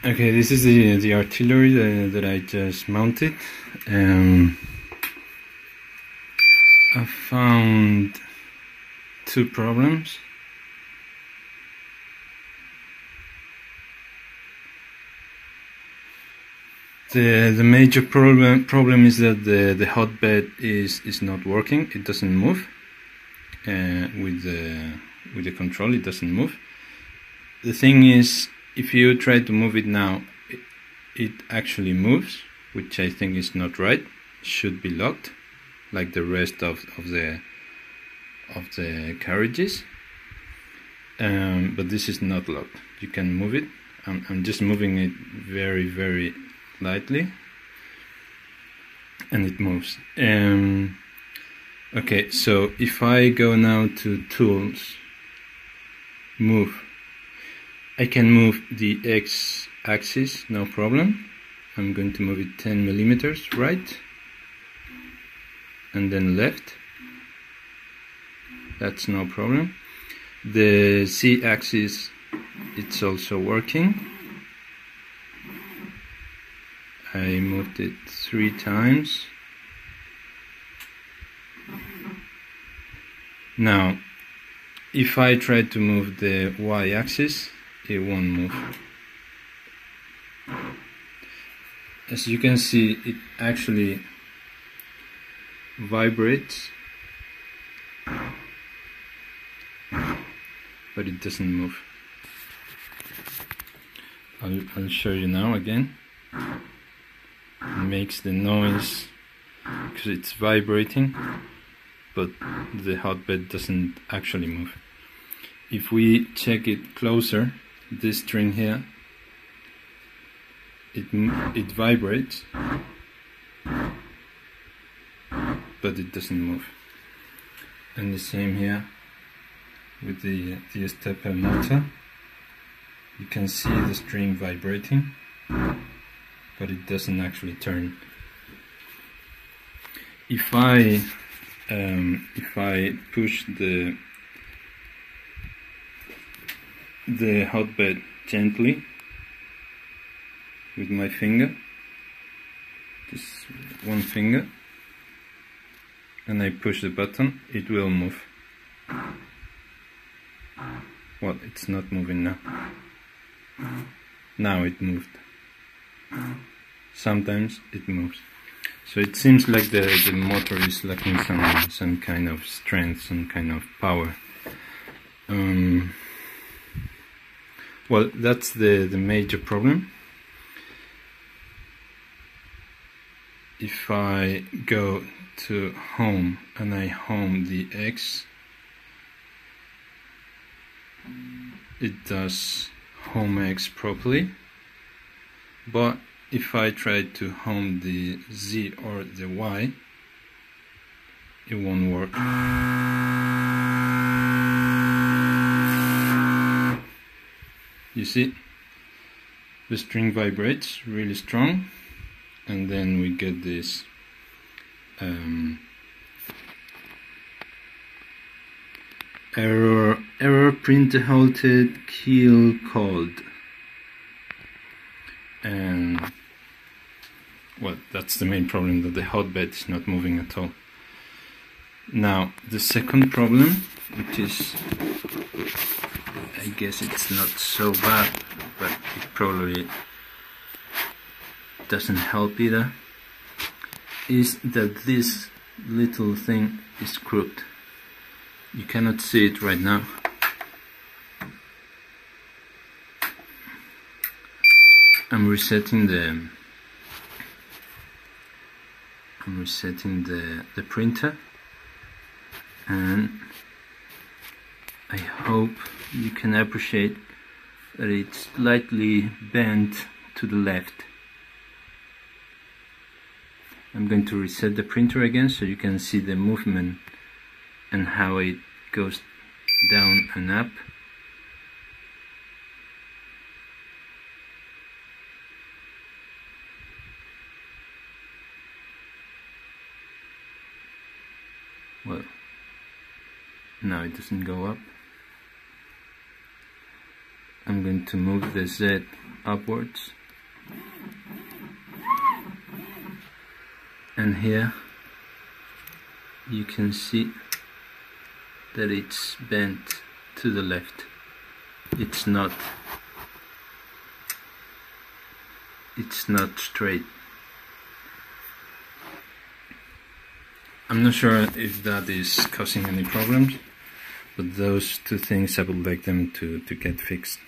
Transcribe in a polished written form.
Okay, this is the artillery that I just mounted. I found two problems. The major problem is that the hotbed is not working. It doesn't move with the control. It doesn't move. The thing is, if you try to move it now, it actually moves, which I think is not right. It should be locked, like the rest of the carriages. But this is not locked. You can move it. I'm just moving it very, very lightly, and it moves. Okay, so if I go now to Tools, Move, I can move the X-axis, no problem. I'm going to move it 10 millimeters right, and then left. That's no problem. The Z-axis, it's also working. I moved it 3 times. Now, if I try to move the Y-axis, it won't move. As you can see, it actually vibrates, but it doesn't move. I'll show you now again. It makes the noise because it's vibrating, but the hotbed doesn't actually move. If we check it closer, this string here, it vibrates, but it doesn't move. And the same here with the stepper motor. You can see the string vibrating, but it doesn't actually turn. If I push the hotbed gently with my finger, just one finger, and I push the button, it will move. Well, it's not moving now. Now it moved. Sometimes it moves. So it seems like the motor is lacking some kind of strength, some kind of power. Well, that's the major problem. If I go to Home and I home the X, it does home X properly. But if I try to home the Z or the Y, it won't work. You see, the string vibrates really strong, and then we get this error printer halted, kill called. And well, that's the main problem, that the hotbed is not moving at all. Now, the second problem, which is, I guess it's not so bad, but it probably doesn't help either, is that this little thing is crooked. You cannot see it right now. I'm resetting the printer, and I hope you can appreciate that it's slightly bent to the left. I'm going to reset the printer again so you can see the movement and how it goes down and up. Well, now it doesn't go up. I'm I'm going to move the Z upwards, and here you can see that it's bent to the left. It's not straight. I'm not sure if that is causing any problems, but those two things I would like them to get fixed.